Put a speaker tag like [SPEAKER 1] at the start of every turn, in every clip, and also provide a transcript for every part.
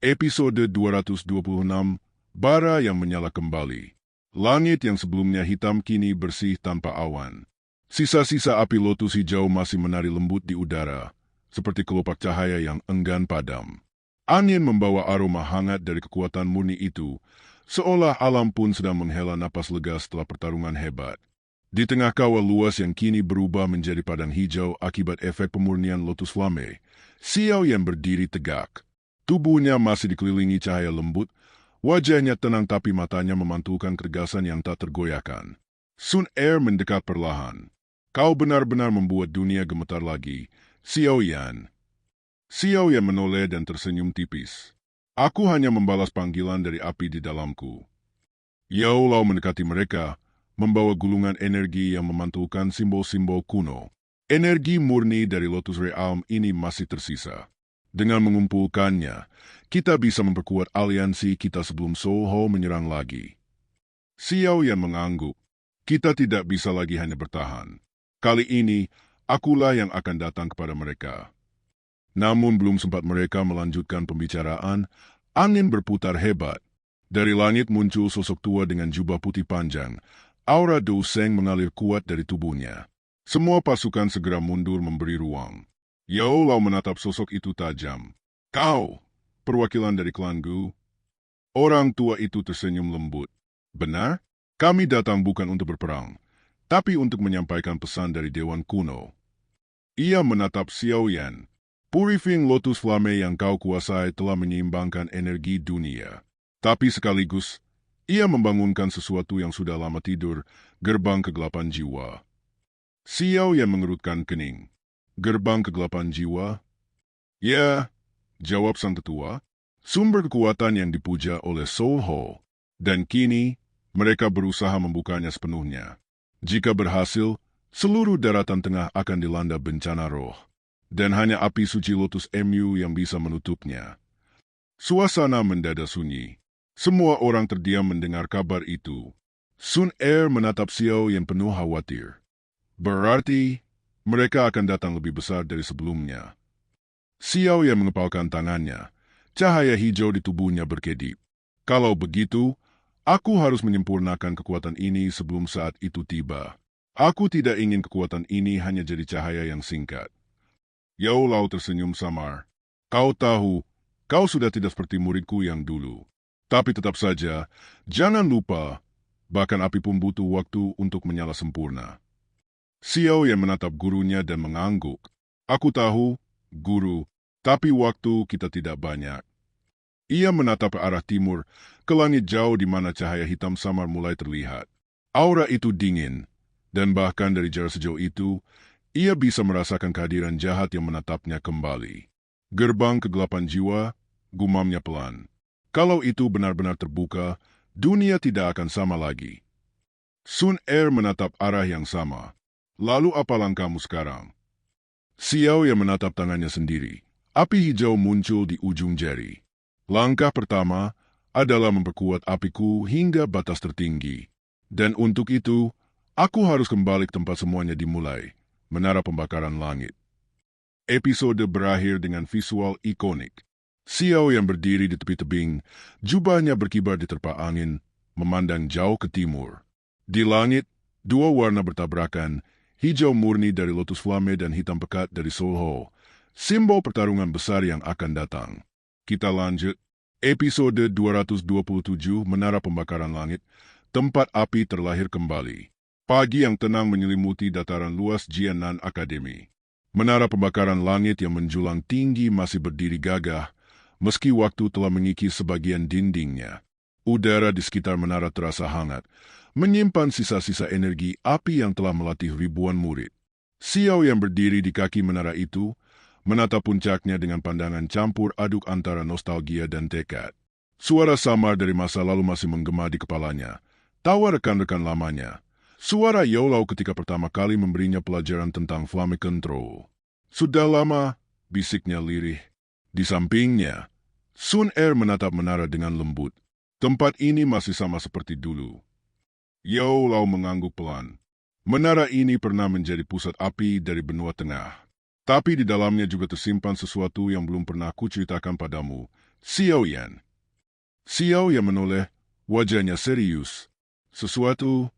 [SPEAKER 1] Episode 226, Bara yang Menyala Kembali. Langit yang sebelumnya hitam kini bersih tanpa awan. Sisa-sisa api lotus hijau masih menari lembut di udara, seperti kelopak cahaya yang enggan padam. Angin membawa aroma hangat dari kekuatan murni itu, seolah alam pun sedang menghela napas lega setelah pertarungan hebat. Di tengah kawah luas yang kini berubah menjadi padang hijau akibat efek pemurnian lotus flame, Xiao Yan berdiri tegak. Tubuhnya masih dikelilingi cahaya lembut, wajahnya tenang tapi matanya memantulkan ketegasan yang tak tergoyahkan. Sun Er mendekat perlahan. Kau benar-benar membuat dunia gemetar lagi, Xiao Yan. Xiao Yan menoleh dan tersenyum tipis. Aku hanya membalas panggilan dari api di dalamku. Yao Lao mendekati mereka, membawa gulungan energi yang memantulkan simbol-simbol kuno. Energi murni dari Lotus Realm ini masih tersisa. Dengan mengumpulkannya, kita bisa memperkuat aliansi kita sebelum Soul Hall menyerang lagi. Xiao Yan mengangguk. Kita tidak bisa lagi hanya bertahan. Kali ini, akulah yang akan datang kepada mereka. Namun belum sempat mereka melanjutkan pembicaraan, angin berputar hebat. Dari langit muncul sosok tua dengan jubah putih panjang. Aura Do Seng mengalir kuat dari tubuhnya. Semua pasukan segera mundur memberi ruang. Yao Lao menatap sosok itu tajam. Kau, perwakilan dari klan Gu. Orang tua itu tersenyum lembut. Benar, kami datang bukan untuk berperang, tapi untuk menyampaikan pesan dari Dewan Kuno. Ia menatap Xiao Yan. Purifying Lotus Flame yang kau kuasai telah menyeimbangkan energi dunia. Tapi sekaligus, ia membangunkan sesuatu yang sudah lama tidur, gerbang kegelapan jiwa. Xiao Yan mengerutkan kening. Gerbang kegelapan jiwa? Ya, jawab sang tetua. Sumber kekuatan yang dipuja oleh Soul Hall. Dan kini, mereka berusaha membukanya sepenuhnya. Jika berhasil, seluruh daratan tengah akan dilanda bencana roh. Dan hanya api suci Lotus MU yang bisa menutupnya. Suasana mendadak sunyi. Semua orang terdiam mendengar kabar itu. Sun Er menatap Xiao yang penuh khawatir. Berarti, mereka akan datang lebih besar dari sebelumnya. Xiao yang mengepalkan tangannya. Cahaya hijau di tubuhnya berkedip. Kalau begitu, aku harus menyempurnakan kekuatan ini sebelum saat itu tiba. Aku tidak ingin kekuatan ini hanya jadi cahaya yang singkat. Yao Lao tersenyum samar. Kau tahu, kau sudah tidak seperti muridku yang dulu. Tapi tetap saja, jangan lupa, bahkan api pun butuh waktu untuk menyala sempurna. Xiao yang menatap gurunya dan mengangguk. Aku tahu, guru, tapi waktu kita tidak banyak. Ia menatap ke arah timur, ke langit jauh di mana cahaya hitam samar mulai terlihat. Aura itu dingin, dan bahkan dari jarak sejauh itu, ia bisa merasakan kehadiran jahat yang menatapnya kembali. Gerbang kegelapan jiwa, gumamnya pelan. Kalau itu benar-benar terbuka, dunia tidak akan sama lagi. Sun Er menatap arah yang sama. Lalu apa langkahmu sekarang? Xiao yang menatap tangannya sendiri. Api hijau muncul di ujung jari. Langkah pertama adalah memperkuat apiku hingga batas tertinggi. Dan untuk itu, aku harus kembali ke tempat semuanya dimulai. Menara pembakaran langit. Episode berakhir dengan visual ikonik. Xiao yang berdiri di tepi tebing, jubahnya berkibar di terpa angin, memandang jauh ke timur. Di langit, dua warna bertabrakan, hijau murni dari Lotus Flame dan hitam pekat dari Soul Hall, simbol pertarungan besar yang akan datang. Kita lanjut. Episode 227 Menara Pembakaran Langit, tempat api terlahir kembali. Pagi yang tenang menyelimuti dataran luas Jianan Academy. Menara Pembakaran Langit yang menjulang tinggi masih berdiri gagah, meski waktu telah mengikis sebagian dindingnya. Udara di sekitar menara terasa hangat, menyimpan sisa-sisa energi api yang telah melatih ribuan murid. Xiao yang berdiri di kaki menara itu, menatap puncaknya dengan pandangan campur aduk antara nostalgia dan tekad. Suara samar dari masa lalu masih menggema di kepalanya. Tawa rekan-rekan lamanya. Suara Yao Lao ketika pertama kali memberinya pelajaran tentang Flame Control. Sudah lama, bisiknya lirih. Di sampingnya, Sun Er menatap menara dengan lembut. Tempat ini masih sama seperti dulu. Yao Lao mengangguk pelan. Menara ini pernah menjadi pusat api dari benua tengah. Tapi di dalamnya juga tersimpan sesuatu yang belum pernah aku ceritakan padamu, Xiao Yan. Xiao Yan menoleh, wajahnya serius. Sesuatu?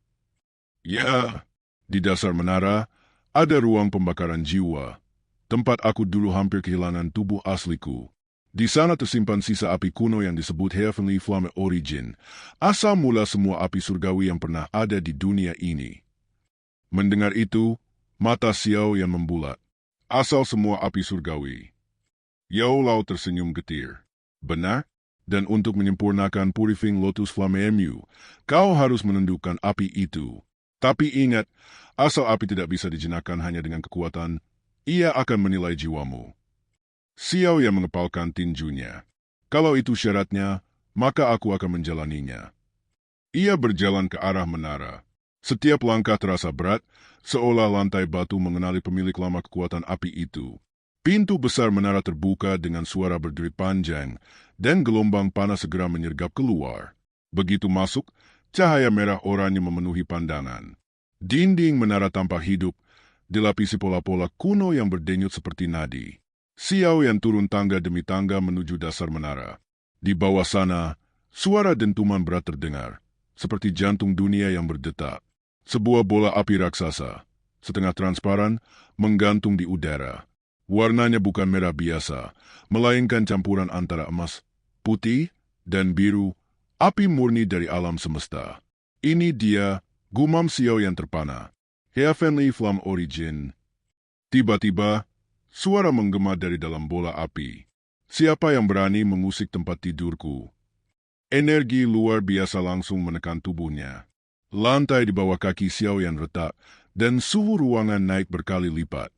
[SPEAKER 1] Ya, di dasar menara ada ruang pembakaran jiwa. Tempat aku dulu hampir kehilangan tubuh asliku. Di sana tersimpan sisa api kuno yang disebut Heavenly Flame Origin, asal mula semua api surgawi yang pernah ada di dunia ini. Mendengar itu, mata Xiao yang membulat. Asal semua api surgawi. Yao Lao tersenyum getir. Benar? Dan untuk menyempurnakan Purifying Lotus Flame MU, kau harus menundukkan api itu. Tapi ingat, asal api tidak bisa dijinakkan hanya dengan kekuatan, ia akan menilai jiwamu. Xiao yang mengepalkan tinjunya. Kalau itu syaratnya, maka aku akan menjalaninya. Ia berjalan ke arah menara. Setiap langkah terasa berat, seolah lantai batu mengenali pemilik lama kekuatan api itu. Pintu besar menara terbuka dengan suara berderi panjang, dan gelombang panas segera menyergap keluar. Begitu masuk, cahaya merah oranye memenuhi pandangan. Dinding menara tampak hidup, dilapisi pola-pola kuno yang berdenyut seperti nadi. Xiao yang turun tangga demi tangga menuju dasar menara. Di bawah sana, suara dentuman berat terdengar, seperti jantung dunia yang berdetak. Sebuah bola api raksasa, setengah transparan, menggantung di udara. Warnanya bukan merah biasa, melainkan campuran antara emas, putih, dan biru, api murni dari alam semesta. Ini dia, gumam Xiao yang terpana. Heavenly Flame Origin. Tiba-tiba, suara menggema dari dalam bola api. Siapa yang berani mengusik tempat tidurku? Energi luar biasa langsung menekan tubuhnya. Lantai di bawah kaki Xiao yang retak, dan suhu ruangan naik berkali lipat.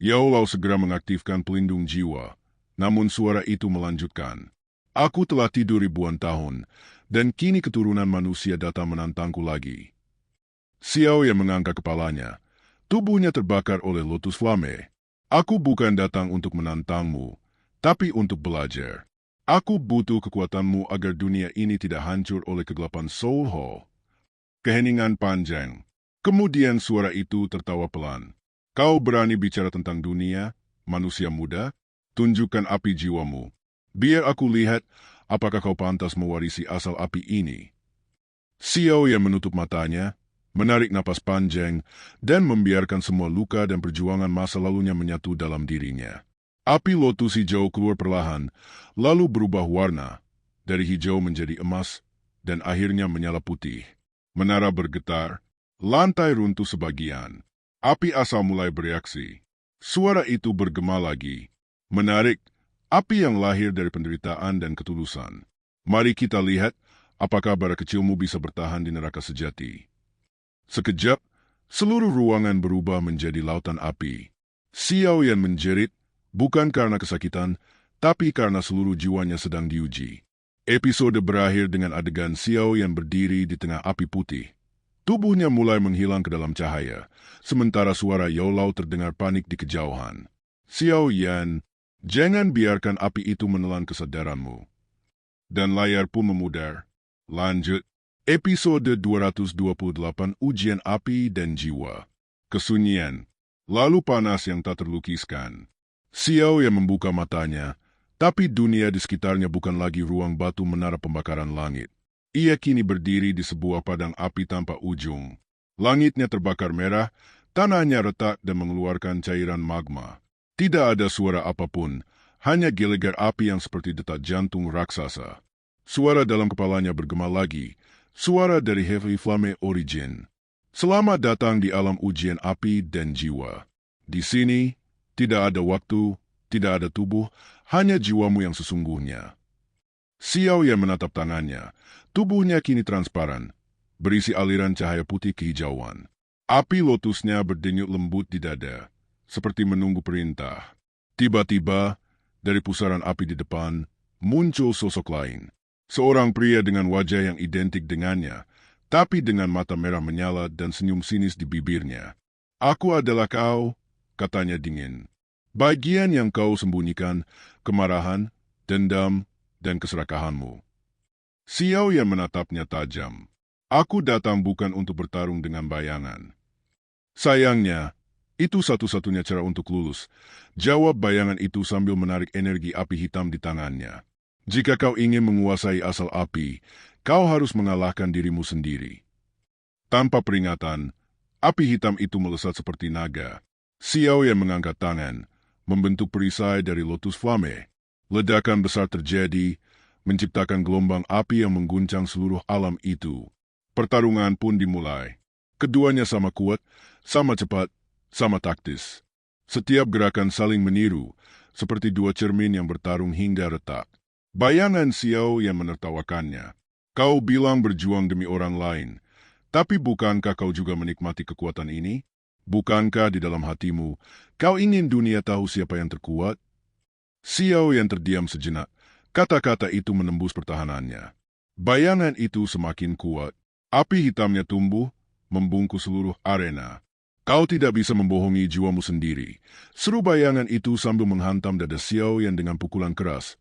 [SPEAKER 1] Yao Lao segera mengaktifkan pelindung jiwa, namun suara itu melanjutkan. Aku telah tidur ribuan tahun, dan kini keturunan manusia datang menantangku lagi. Xiao yang mengangkat kepalanya. Tubuhnya terbakar oleh Lotus Flame. Aku bukan datang untuk menantangmu, tapi untuk belajar. Aku butuh kekuatanmu agar dunia ini tidak hancur oleh kegelapan Soul Hall. Keheningan panjang. Kemudian suara itu tertawa pelan. Kau berani bicara tentang dunia, manusia muda? Tunjukkan api jiwamu. Biar aku lihat apakah kau pantas mewarisi asal api ini. Xiao yang menutup matanya, menarik napas panjang, dan membiarkan semua luka dan perjuangan masa lalunya menyatu dalam dirinya. Api lotus hijau keluar perlahan, lalu berubah warna, dari hijau menjadi emas, dan akhirnya menyala putih. Menara bergetar, lantai runtuh sebagian. Api asal mulai bereaksi. Suara itu bergema lagi. Menarik, api yang lahir dari penderitaan dan ketulusan. Mari kita lihat apakah bara kecilmu bisa bertahan di neraka sejati. Sekejap, seluruh ruangan berubah menjadi lautan api. Xiao yang menjerit, bukan karena kesakitan, tapi karena seluruh jiwanya sedang diuji. Episode berakhir dengan adegan Xiao yang berdiri di tengah api putih. Tubuhnya mulai menghilang ke dalam cahaya, sementara suara Yao Lao terdengar panik di kejauhan. Xiao Yan, jangan biarkan api itu menelan kesadaranmu. Dan layar pun memudar. Lanjut. Episode 228 Ujian Api dan Jiwa. Kesunyian. Lalu panas yang tak terlukiskan. Xiao yang membuka matanya, tapi dunia di sekitarnya bukan lagi ruang batu menara pembakaran langit. Ia kini berdiri di sebuah padang api tanpa ujung. Langitnya terbakar merah, tanahnya retak dan mengeluarkan cairan magma. Tidak ada suara apapun, hanya gelegar api yang seperti detak jantung raksasa. Suara dalam kepalanya bergema lagi, suara dari Heavenly Flame Origin. Selamat datang di alam ujian api dan jiwa. Di sini, tidak ada waktu, tidak ada tubuh, hanya jiwamu yang sesungguhnya. Xiao yang menatap tangannya, tubuhnya kini transparan, berisi aliran cahaya putih kehijauan. Api lotusnya berdenyut lembut di dada, seperti menunggu perintah. Tiba-tiba, dari pusaran api di depan, muncul sosok lain. Seorang pria dengan wajah yang identik dengannya, tapi dengan mata merah menyala dan senyum sinis di bibirnya. Aku adalah kau, katanya dingin. Bagian yang kau sembunyikan, kemarahan, dendam, dan keserakahanmu. Xiao yang menatapnya tajam. Aku datang bukan untuk bertarung dengan bayangan. Sayangnya, itu satu-satunya cara untuk lulus. Jawab bayangan itu sambil menarik energi api hitam di tangannya. Jika kau ingin menguasai asal api, kau harus mengalahkan dirimu sendiri. Tanpa peringatan, api hitam itu melesat seperti naga. Xiao Yan mengangkat tangan, membentuk perisai dari lotus flame. Ledakan besar terjadi, menciptakan gelombang api yang mengguncang seluruh alam itu. Pertarungan pun dimulai. Keduanya sama kuat, sama cepat, sama taktis. Setiap gerakan saling meniru, seperti dua cermin yang bertarung hingga retak. Bayangan Xiao yang menertawakannya. Kau bilang berjuang demi orang lain, tapi bukankah kau juga menikmati kekuatan ini? Bukankah di dalam hatimu, kau ingin dunia tahu siapa yang terkuat? Xiao yang terdiam sejenak, kata-kata itu menembus pertahanannya. Bayangan itu semakin kuat. Api hitamnya tumbuh, membungkus seluruh arena. Kau tidak bisa membohongi jiwamu sendiri. Seru bayangan itu sambil menghantam dada Xiao yang dengan pukulan keras,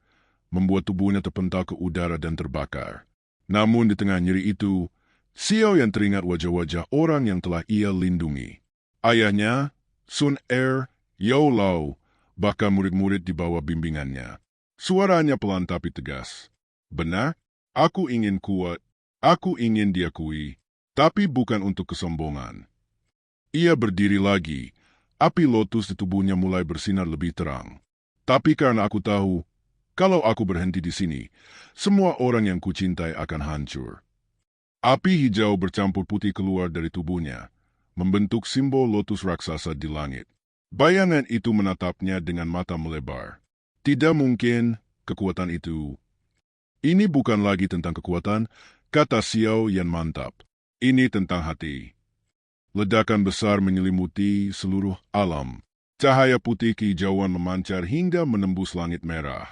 [SPEAKER 1] membuat tubuhnya terpental ke udara dan terbakar. Namun di tengah nyeri itu, Xiao yang teringat wajah-wajah orang yang telah ia lindungi. Ayahnya, Sun Er, Yao Lao, bahkan murid-murid di bawah bimbingannya. Suaranya pelan tapi tegas. Benar, aku ingin kuat, aku ingin diakui, tapi bukan untuk kesombongan. Ia berdiri lagi, api lotus di tubuhnya mulai bersinar lebih terang. Tapi karena aku tahu, kalau aku berhenti di sini, semua orang yang kucintai akan hancur. Api hijau bercampur putih keluar dari tubuhnya, membentuk simbol lotus raksasa di langit. Bayangan itu menatapnya dengan mata melebar. Tidak mungkin, kekuatan itu. Ini bukan lagi tentang kekuatan, kata Xiao yang mantap. Ini tentang hati. Ledakan besar menyelimuti seluruh alam. Cahaya putih kehijauan memancar hingga menembus langit merah.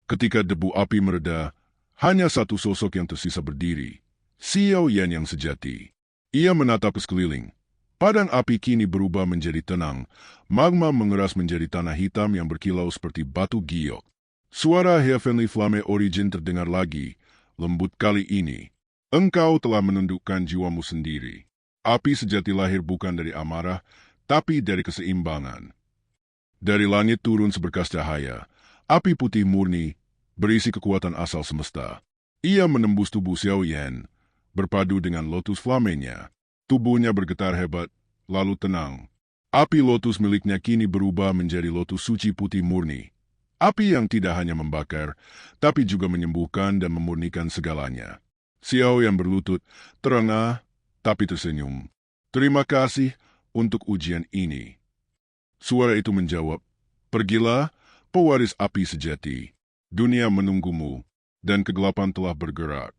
[SPEAKER 1] Ketika debu api mereda, hanya satu sosok yang tersisa berdiri. Xiao Yan yang sejati. Ia menatap ke sekeliling. Padang api kini berubah menjadi tenang. Magma mengeras menjadi tanah hitam yang berkilau seperti batu giok. Suara Heavenly Flame Origin terdengar lagi, lembut kali ini. Engkau telah menundukkan jiwamu sendiri. Api sejati lahir bukan dari amarah, tapi dari keseimbangan. Dari langit turun seberkas cahaya. Api putih murni, berisi kekuatan asal semesta. Ia menembus tubuh Xiao Yan, berpadu dengan lotus flamenya. Tubuhnya bergetar hebat, lalu tenang. Api lotus miliknya kini berubah menjadi lotus suci putih murni. Api yang tidak hanya membakar, tapi juga menyembuhkan dan memurnikan segalanya. Xiao yang berlutut, terengah, tapi tersenyum. Terima kasih untuk ujian ini. Suara itu menjawab, pergilah, pewaris api sejati. Dunia menunggumu, dan kegelapan telah bergerak.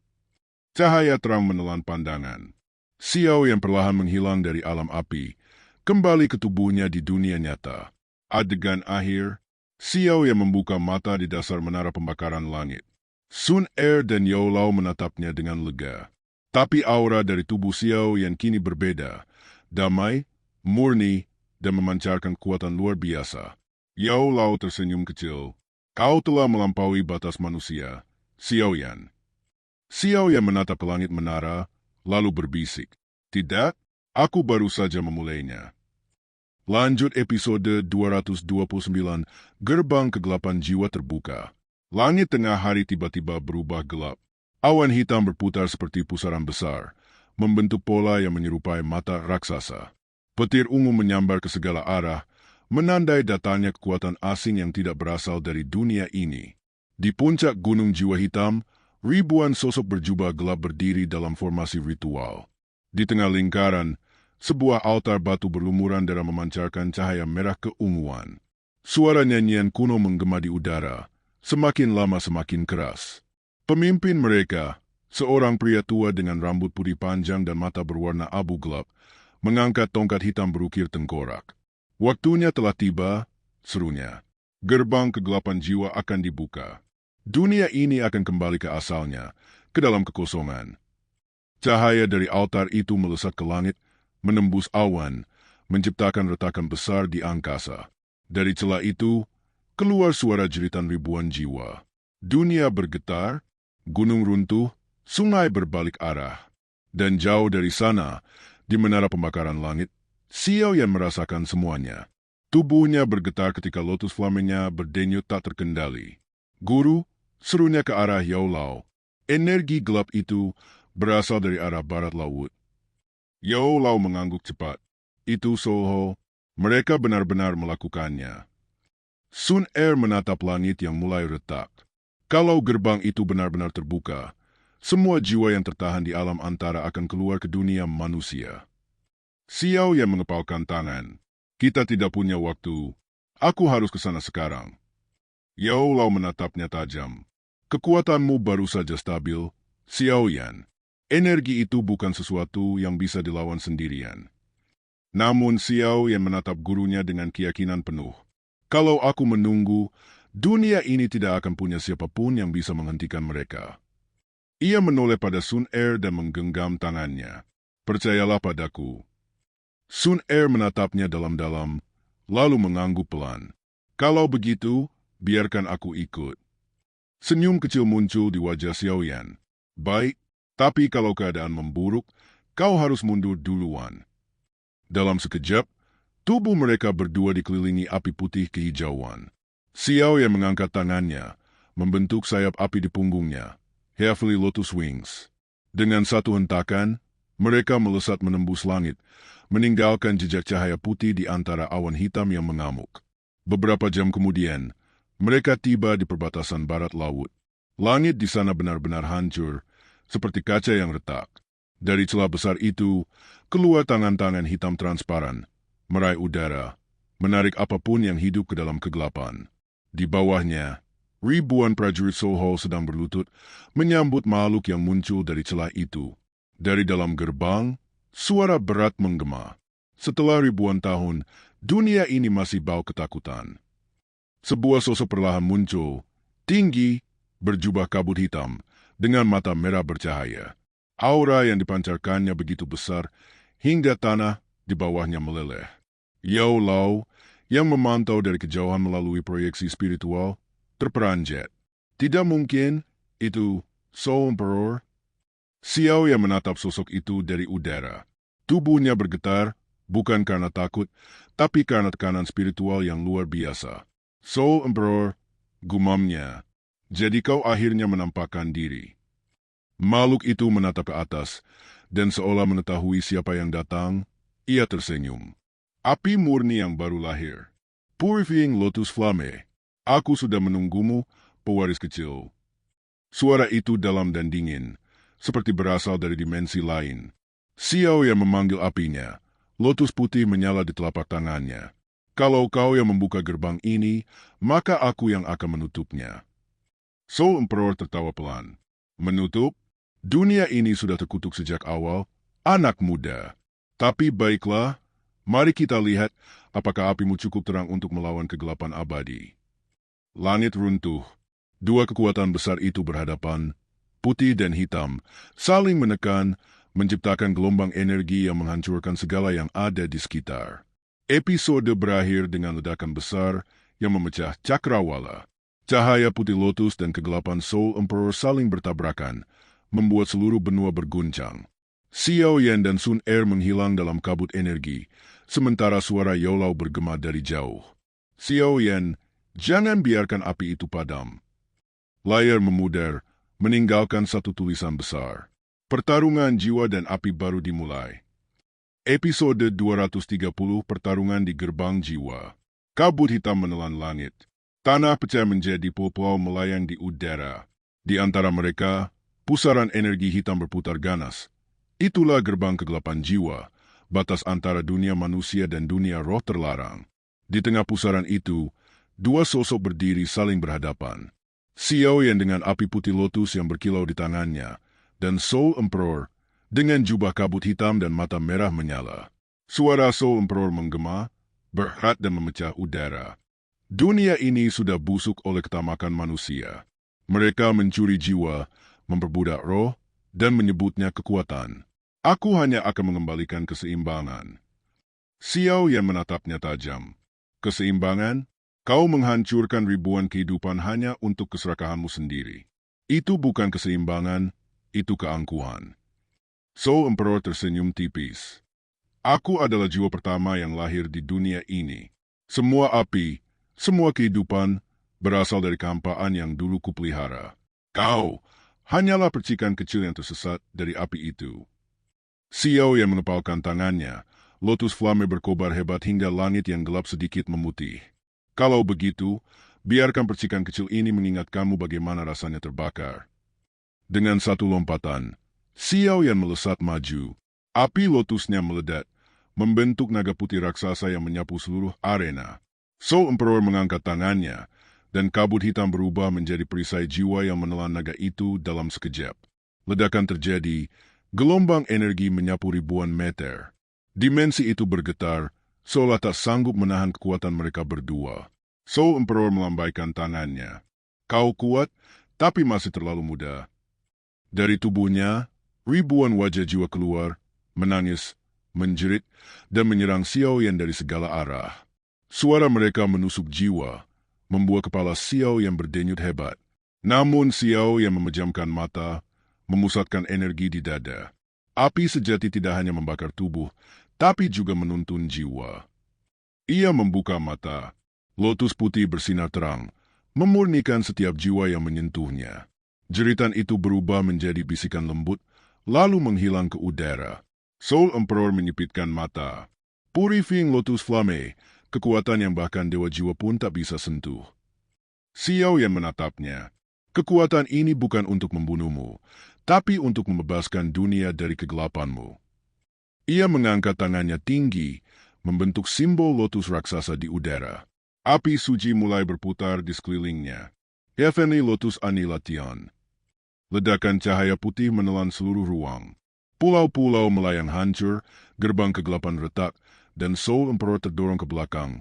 [SPEAKER 1] Cahaya terang menelan pandangan. Xiao yang perlahan menghilang dari alam api, kembali ke tubuhnya di dunia nyata. Adegan akhir, Xiao yang membuka mata di dasar menara pembakaran langit. Sun Er dan Yao Lao menatapnya dengan lega. Tapi aura dari tubuh Xiao yang kini berbeda, damai, murni, dan memancarkan kekuatan luar biasa. Yao Lao tersenyum kecil. Kau telah melampaui batas manusia, Xiao Yan. Xiao Yan menatap ke langit menara, lalu berbisik. Tidak, aku baru saja memulainya. Lanjut episode 229, Gerbang Kegelapan Jiwa terbuka. Langit tengah hari tiba-tiba berubah gelap. Awan hitam berputar seperti pusaran besar, membentuk pola yang menyerupai mata raksasa. Petir ungu menyambar ke segala arah, menandai datangnya kekuatan asing yang tidak berasal dari dunia ini. Di puncak Gunung Jiwa Hitam, ribuan sosok berjubah gelap berdiri dalam formasi ritual. Di tengah lingkaran, sebuah altar batu berlumuran darah memancarkan cahaya merah keunguan. Suara nyanyian kuno menggema di udara, semakin lama semakin keras. Pemimpin mereka, seorang pria tua dengan rambut putih panjang dan mata berwarna abu gelap, mengangkat tongkat hitam berukir tengkorak. Waktunya telah tiba, serunya. Gerbang kegelapan jiwa akan dibuka. Dunia ini akan kembali ke asalnya, ke dalam kekosongan. Cahaya dari altar itu melesat ke langit, menembus awan, menciptakan retakan besar di angkasa. Dari celah itu, keluar suara jeritan ribuan jiwa. Dunia bergetar, gunung runtuh, sungai berbalik arah. Dan jauh dari sana, di menara pembakaran langit, Xiao Yan merasakan semuanya. Tubuhnya bergetar ketika lotus flamenya berdenyut tak terkendali. Guru, Serunya ke arah Yao Lao. Energi gelap itu berasal dari arah barat laut. Yao Lao mengangguk cepat. Itu Soho. Mereka benar-benar melakukannya. Sun Er menatap langit yang mulai retak. Kalau gerbang itu benar-benar terbuka, semua jiwa yang tertahan di alam antara akan keluar ke dunia manusia. Xiao yang mengepalkan tangan. Kita tidak punya waktu. Aku harus ke sana sekarang. Yao Lao menatapnya tajam. Kekuatanmu baru saja stabil, Xiao Yan. Energi itu bukan sesuatu yang bisa dilawan sendirian. Namun Xiao Yan menatap gurunya dengan keyakinan penuh. Kalau aku menunggu, dunia ini tidak akan punya siapapun yang bisa menghentikan mereka. Ia menoleh pada Sun Er dan menggenggam tangannya. Percayalah padaku. Sun Er menatapnya dalam-dalam, lalu mengangguk pelan. Kalau begitu, biarkan aku ikut. Senyum kecil muncul di wajah Xiao Yan. Baik, tapi kalau keadaan memburuk, kau harus mundur duluan. Dalam sekejap, tubuh mereka berdua dikelilingi api putih kehijauan. Xiao yang mengangkat tangannya, membentuk sayap api di punggungnya, Heavenly Lotus Wings. Dengan satu hentakan, mereka melesat menembus langit, meninggalkan jejak cahaya putih di antara awan hitam yang mengamuk. Beberapa jam kemudian, mereka tiba di perbatasan barat laut. Langit di sana benar-benar hancur, seperti kaca yang retak. Dari celah besar itu, keluar tangan-tangan hitam transparan, meraih udara, menarik apapun yang hidup ke dalam kegelapan. Di bawahnya, ribuan prajurit Soho sedang berlutut menyambut makhluk yang muncul dari celah itu. Dari dalam gerbang, suara berat menggema. Setelah ribuan tahun, dunia ini masih bau ketakutan. Sebuah sosok perlahan muncul, tinggi, berjubah kabut hitam, dengan mata merah bercahaya. Aura yang dipancarkannya begitu besar, hingga tanah di bawahnya meleleh. Yao Lao, yang memantau dari kejauhan melalui proyeksi spiritual, terperanjat. Tidak mungkin, itu Soul Emperor. Xiao yang menatap sosok itu dari udara. Tubuhnya bergetar, bukan karena takut, tapi karena tekanan spiritual yang luar biasa. Soul Emperor, gumamnya. Jadi kau akhirnya menampakkan diri. Makhluk itu menatap ke atas, dan seolah mengetahui siapa yang datang, ia tersenyum. Api murni yang baru lahir. Purifying Lotus Flame. Aku sudah menunggumu, pewaris kecil. Suara itu dalam dan dingin, seperti berasal dari dimensi lain. Xiao yang memanggil apinya, lotus putih menyala di telapak tangannya. Kalau kau yang membuka gerbang ini, maka aku yang akan menutupnya. Soul Emperor tertawa pelan. Menutup? Dunia ini sudah terkutuk sejak awal, anak muda. Tapi baiklah, mari kita lihat apakah apimu cukup terang untuk melawan kegelapan abadi. Langit runtuh. Dua kekuatan besar itu berhadapan, putih dan hitam, saling menekan, menciptakan gelombang energi yang menghancurkan segala yang ada di sekitar. Episode berakhir dengan ledakan besar yang memecah cakrawala. Cahaya putih lotus dan kegelapan Soul Emperor saling bertabrakan, membuat seluruh benua berguncang. Xiao Yan dan Sun Er menghilang dalam kabut energi, sementara suara Yao Lao bergema dari jauh. Xiao Yan, jangan biarkan api itu padam. Layar memudar, meninggalkan satu tulisan besar. Pertarungan jiwa dan api baru dimulai. Episode 230 Pertarungan di Gerbang Jiwa. Kabut hitam menelan langit. Tanah pecah menjadi pulau-pulau melayang di udara. Di antara mereka, pusaran energi hitam berputar ganas. Itulah gerbang kegelapan jiwa, batas antara dunia manusia dan dunia roh terlarang. Di tengah pusaran itu, dua sosok berdiri saling berhadapan. Xiao Yan dengan api putih lotus yang berkilau di tangannya, dan Soul Emperor dengan jubah kabut hitam dan mata merah menyala. Suara Soul Emperor menggema, berat dan memecah udara. Dunia ini sudah busuk oleh ketamakan manusia. Mereka mencuri jiwa, memperbudak roh, dan menyebutnya kekuatan. Aku hanya akan mengembalikan keseimbangan. Xiao yang menatapnya tajam. Keseimbangan? Kau menghancurkan ribuan kehidupan hanya untuk keserakahanmu sendiri. Itu bukan keseimbangan, itu keangkuhan. Soul Emperor tersenyum tipis. Aku adalah jiwa pertama yang lahir di dunia ini. Semua api, semua kehidupan, berasal dari kehampaan yang dulu kupelihara. Kau hanyalah percikan kecil yang tersesat dari api itu. Xiao yang mengepalkan tangannya, lotus flame berkobar hebat hingga langit yang gelap sedikit memutih. Kalau begitu, biarkan percikan kecil ini mengingatkanmu bagaimana rasanya terbakar. Dengan satu lompatan, Xiao yang melesat maju. Api lotusnya meledak, membentuk naga putih raksasa yang menyapu seluruh arena. Soul Emperor mengangkat tangannya, dan kabut hitam berubah menjadi perisai jiwa yang menelan naga itu dalam sekejap. Ledakan terjadi, gelombang energi menyapu ribuan meter. Dimensi itu bergetar, seolah tak sanggup menahan kekuatan mereka berdua. Soul Emperor melambaikan tangannya. Kau kuat, tapi masih terlalu muda. Dari tubuhnya, ribuan wajah jiwa keluar, menangis, menjerit, dan menyerang Xiao Yan dari segala arah. Suara mereka menusuk jiwa, membuat kepala Xiao Yan berdenyut hebat. Namun Xiao Yan memejamkan mata, memusatkan energi di dada. Api sejati tidak hanya membakar tubuh, tapi juga menuntun jiwa. Ia membuka mata. Lotus putih bersinar terang, memurnikan setiap jiwa yang menyentuhnya. Jeritan itu berubah menjadi bisikan lembut, lalu menghilang ke udara. Soul Emperor menyipitkan mata. Purifying Lotus Flame, kekuatan yang bahkan dewa jiwa pun tak bisa sentuh. Xiao Yan menatapnya. Kekuatan ini bukan untuk membunuhmu, tapi untuk membebaskan dunia dari kegelapanmu. Ia mengangkat tangannya tinggi, membentuk simbol lotus raksasa di udara. Api suci mulai berputar di sekelilingnya. Heavenly Lotus Annihilation. Ledakan cahaya putih menelan seluruh ruang. Pulau-pulau melayang hancur, gerbang kegelapan retak, dan Soul Emperor terdorong ke belakang.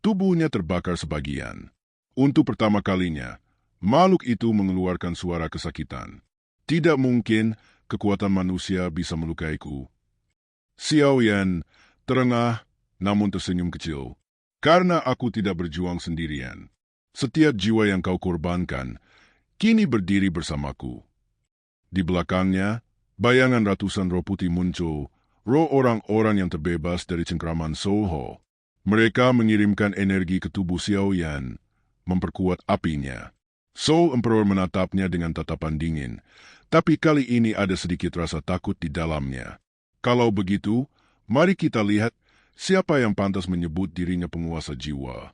[SPEAKER 1] Tubuhnya terbakar sebagian. Untuk pertama kalinya, makhluk itu mengeluarkan suara kesakitan. Tidak mungkin kekuatan manusia bisa melukaiku. Xiao Yan terengah, namun tersenyum kecil. Karena aku tidak berjuang sendirian. Setiap jiwa yang kau korbankan, kini berdiri bersamaku. Di belakangnya, bayangan ratusan roh putih muncul, roh orang-orang yang terbebas dari cengkraman Soul Hall. Mereka mengirimkan energi ke tubuh Xiao Yan, memperkuat apinya. Soul Emperor menatapnya dengan tatapan dingin, tapi kali ini ada sedikit rasa takut di dalamnya. Kalau begitu, mari kita lihat siapa yang pantas menyebut dirinya penguasa jiwa.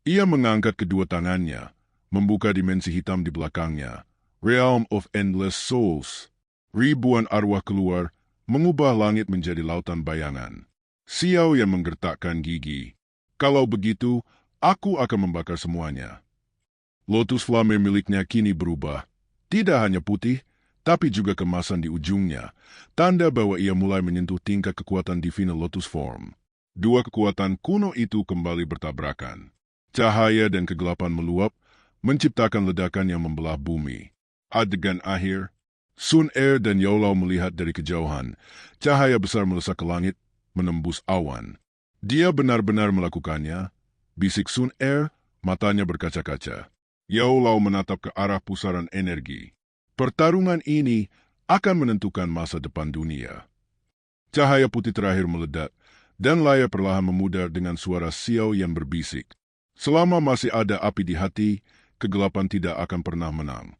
[SPEAKER 1] Ia mengangkat kedua tangannya, membuka dimensi hitam di belakangnya. Realm of Endless Souls. Ribuan arwah keluar, mengubah langit menjadi lautan bayangan. Xiao yang menggertakkan gigi. Kalau begitu, aku akan membakar semuanya. Lotus Flame miliknya kini berubah. Tidak hanya putih, tapi juga kemasan di ujungnya. Tanda bahwa ia mulai menyentuh tingkat kekuatan Divine Lotus Form. Dua kekuatan kuno itu kembali bertabrakan. Cahaya dan kegelapan meluap, menciptakan ledakan yang membelah bumi. Adegan akhir, Sun Er dan Yaolao melihat dari kejauhan. Cahaya besar melesak ke langit, menembus awan. Dia benar-benar melakukannya, bisik Sun Er, matanya berkaca-kaca. Yaolao menatap ke arah pusaran energi. Pertarungan ini akan menentukan masa depan dunia. Cahaya putih terakhir meledak, dan layar perlahan memudar dengan suara Xiao yang berbisik. Selama masih ada api di hati, kegelapan tidak akan pernah menang.